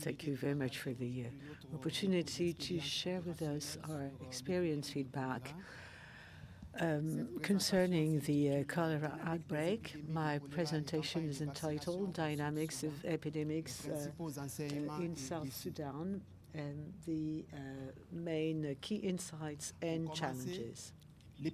thank you very much for the opportunity to share with us our experience feedback concerning the cholera outbreak. My presentation is entitled Dynamics of Epidemics in South Sudan and the main key insights and challenges. Now,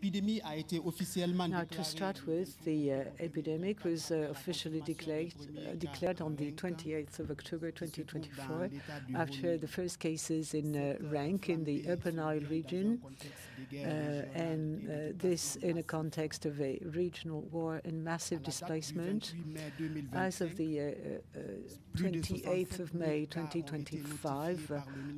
to start with, the epidemic was officially declared on the 28th of October 2024 after the first cases in rank in the Upper Nile region, and this in a context of a regional war and massive displacement. As of the 28th of May 2025,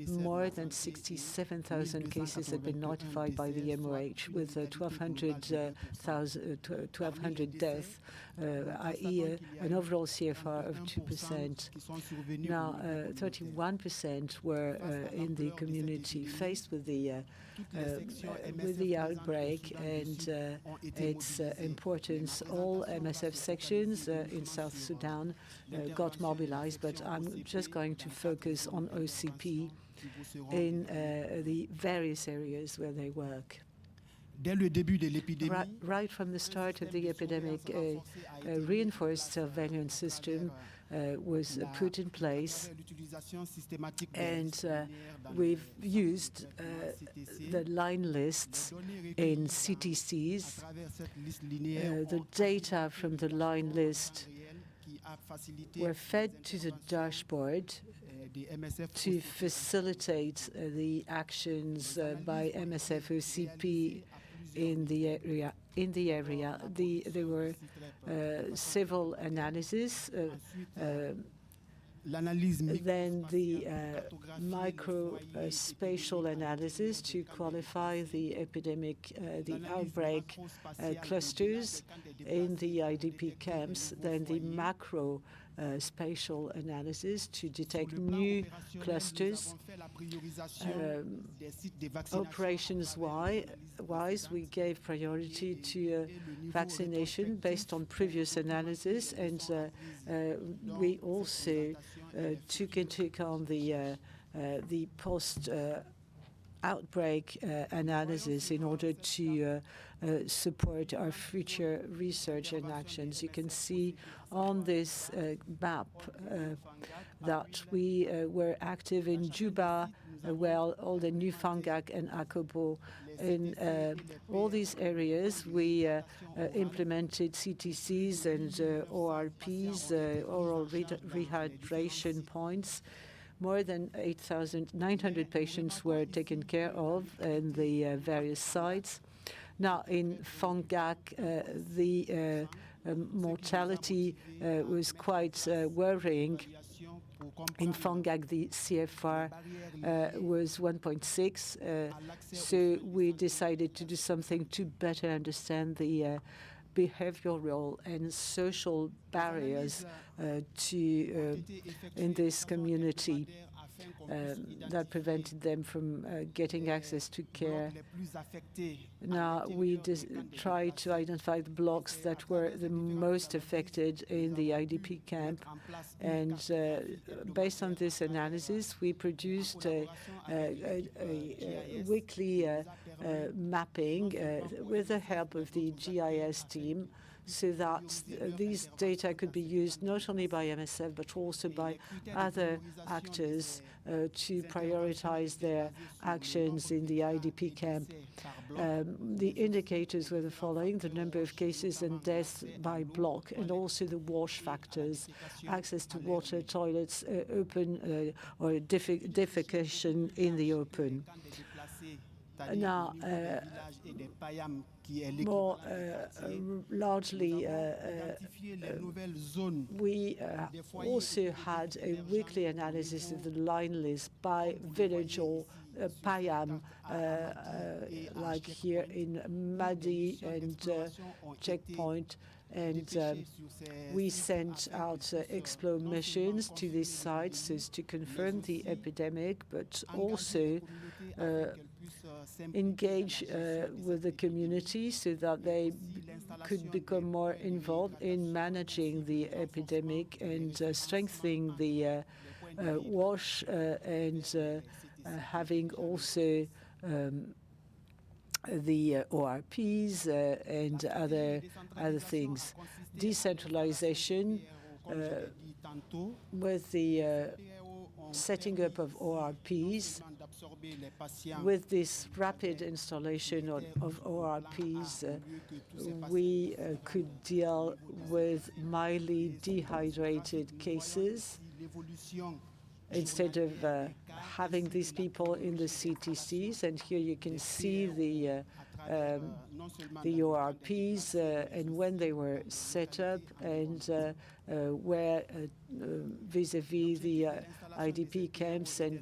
more than 67,000 cases had been notified by the MOH, with 1,200 deaths, i.e. an overall CFR of 2%. Now, 31% were in the community. Faced with the outbreak and its importance, all MSF sections in South Sudan got mobilized, but I'm just going to focus on OCP in the various areas where they work. Right from the start of the epidemic, a reinforced surveillance system was put in place, and we've used the line lists in CTCs. The data from the line list were fed to the dashboard to facilitate the actions by MSF OCP in the area. There were several analyses, then the micro-spatial analysis to qualify the epidemic, the outbreak clusters in the IDP camps, then the macro spatial analysis to detect new clusters. Operations-wise, we gave priority to vaccination based on previous analysis, and we also took into account the post outbreak analysis in order to support our future research and actions. You can see on this map that we were active in Juba, all the New Fangak and Akobo. In all these areas, we implemented CTCs and ORPs, oral rehydration points. More than 8,900 patients were taken care of in the various sites. Now, in Fangak, the mortality was quite worrying. In Fangak, the CFR was 1.6, so we decided to do something to better understand the behavioral and social barriers in this community that prevented them from getting access to care. Now, we try to identify the blocks that were the most affected in the IDP camp, and based on this analysis, we produced a weekly mapping with the help of the GIS team, so that these data could be used not only by MSF but also by other actors to prioritize their actions in the IDP camp. The indicators were the following: the number of cases and deaths by block, and also the wash factors, access to water, toilets, open or defecation in the open. Now, more largely, we also had a weekly analysis of the line list by village or Payam, like here in Madi and Checkpoint. And we sent out Explo missions to these sites as to confirm the epidemic, but also engage with the community so that they could become more involved in managing the epidemic and strengthening the wash and having also the ORPs and other things. Decentralization with the setting up of ORPs, with this rapid installation of ORPs, we could deal with mildly dehydrated cases instead of having these people in the CTCs. And here you can see the ORPs and when they were set up and where vis-a-vis the IDP camps and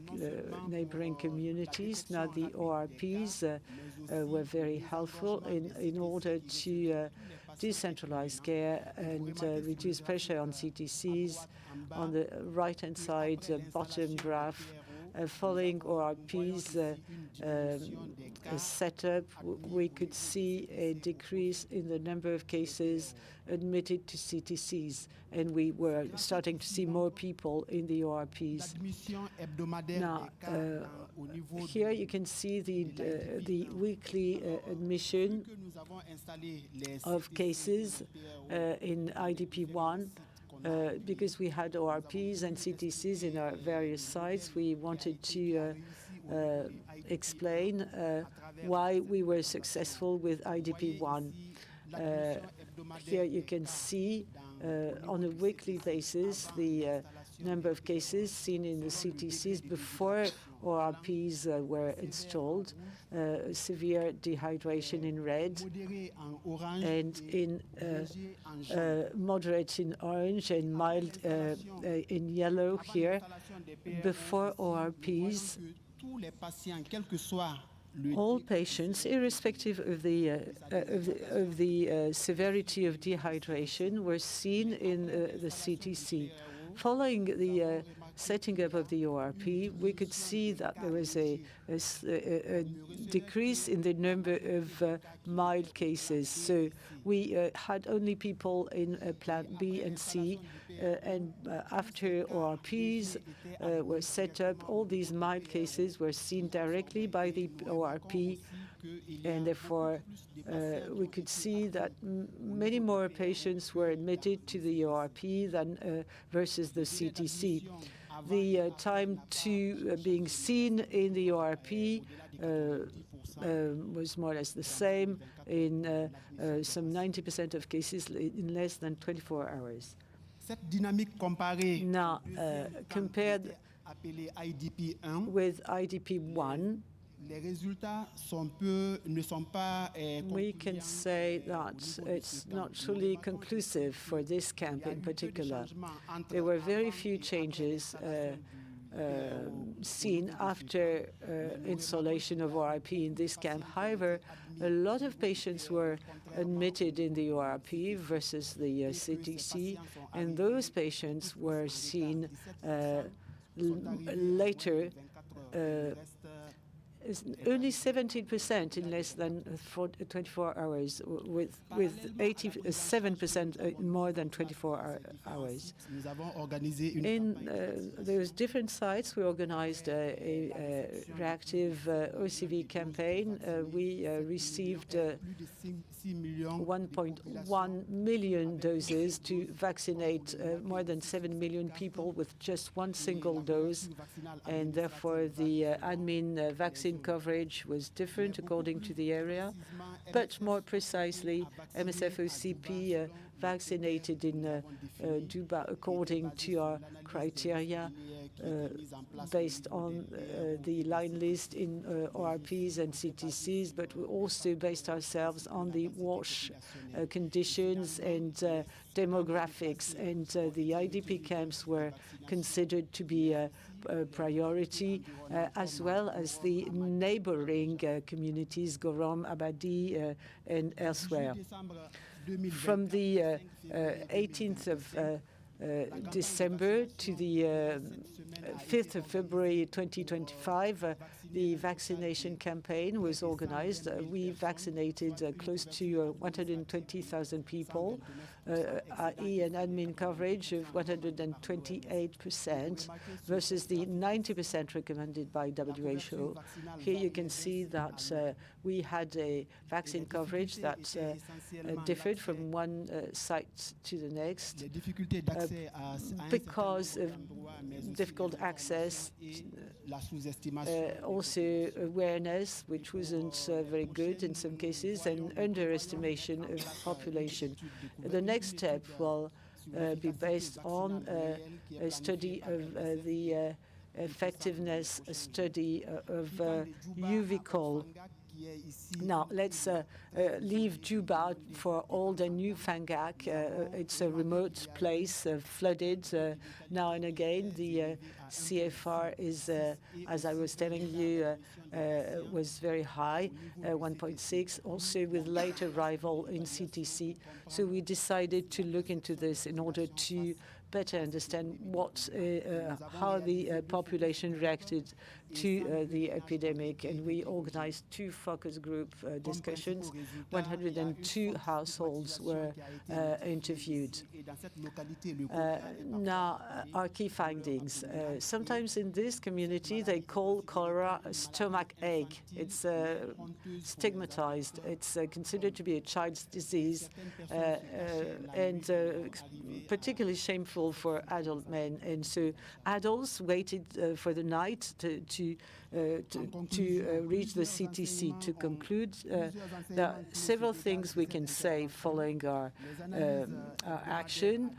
neighboring communities. Now the ORPs were very helpful in order to decentralize care and reduce pressure on CTCs. On the right-hand side, bottom graph, following ORP's setup, we could see a decrease in the number of cases admitted to CTCs, and we were starting to see more people in the ORPs. Now, here you can see the weekly admission of cases in IDP1. Because we had ORPs and CTCs in our various sites, we wanted to explain why we were successful with IDP1. Here you can see on a weekly basis the number of cases seen in the CTCs before ORPs were installed, severe dehydration in red, and in moderate in orange and mild in yellow here. Before ORPs, all patients, irrespective of the severity of dehydration, were seen in the CTC. Following the setting up of the ORP, we could see that there was a decrease in the number of mild cases. So we had only people in Plant B and C, and after ORPs were set up, all these mild cases were seen directly by the ORP, and therefore we could see that many more patients were admitted to the ORP than versus the CTC. The time to being seen in the ORP was more or less the same in some 90% of cases in less than 24 hours. Now, compared with IDP1, we can say that it's not truly conclusive for this camp in particular. There were very few changes seen after installation of ORP in this camp. However, a lot of patients were admitted in the ORP versus the CTC, and those patients were seen later. Only 17% in less than 24 hours, with 87% in more than 24 hours. In those different sites, we organized a reactive OCV campaign. We received 1.1 million doses to vaccinate more than 7 million people with just one single dose, and therefore the admin vaccine coverage was different according to the area, but more precisely, MSF-OCP vaccinated in Duba according to our criteria based on the line list in ORPs and CTCs, but we also based ourselves on the WASH conditions and demographics, and the IDP camps were considered to be a priority, as well as the neighboring communities, Gorom, Abadi, and elsewhere. From the 18th of December to the 5th of February 2025, the vaccination campaign was organized. We vaccinated close to 120,000 people. i.e. an admin coverage of 128% versus the 90% recommended by WHO. Here you can see that we had a vaccine coverage that differed from one site to the next because of difficult access, also awareness, which wasn't very good in some cases, and underestimation of population. The next step will be based on a study of the effectiveness, a study of UV-Col. Now, let's leave Juba for old and new Fangak. It's a remote place, flooded now and again. The CFR is, as I was telling you, was very high, 1.6, also with late arrival in CTC. So we decided to look into this in order to better understand how the population reacted to the epidemic, and we organized two focus group discussions. 102 households were interviewed. Now, our key findings. Sometimes in this community, they call cholera a stomach ache. It's stigmatized. It's considered to be a child's disease, and particularly shameful for adult men. And so adults waited for the night to reach the CTC. To conclude, there are several things we can say following our action.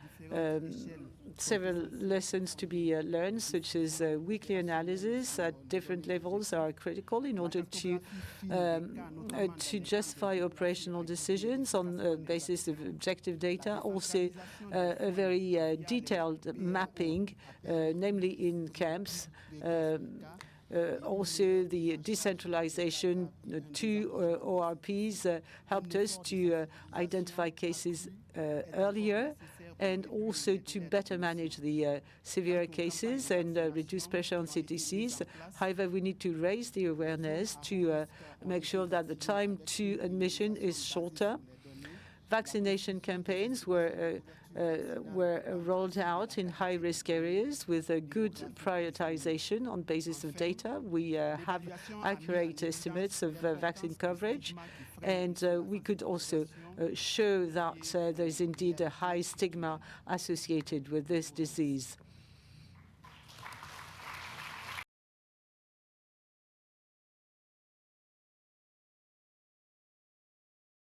Several lessons to be learned, such as weekly analysis at different levels are critical in order to justify operational decisions on the basis of objective data. Also, a very detailed mapping, namely in camps. Also, the decentralization to ORPs helped us to identify cases earlier, and also to better manage the severe cases and reduce pressure on CTCs. However, we need to raise the awareness to make sure that the time to admission is shorter. Vaccination campaigns were rolled out in high-risk areas with a good prioritization on basis of data. We have accurate estimates of vaccine coverage, and we could also show that there's indeed a high stigma associated with this disease.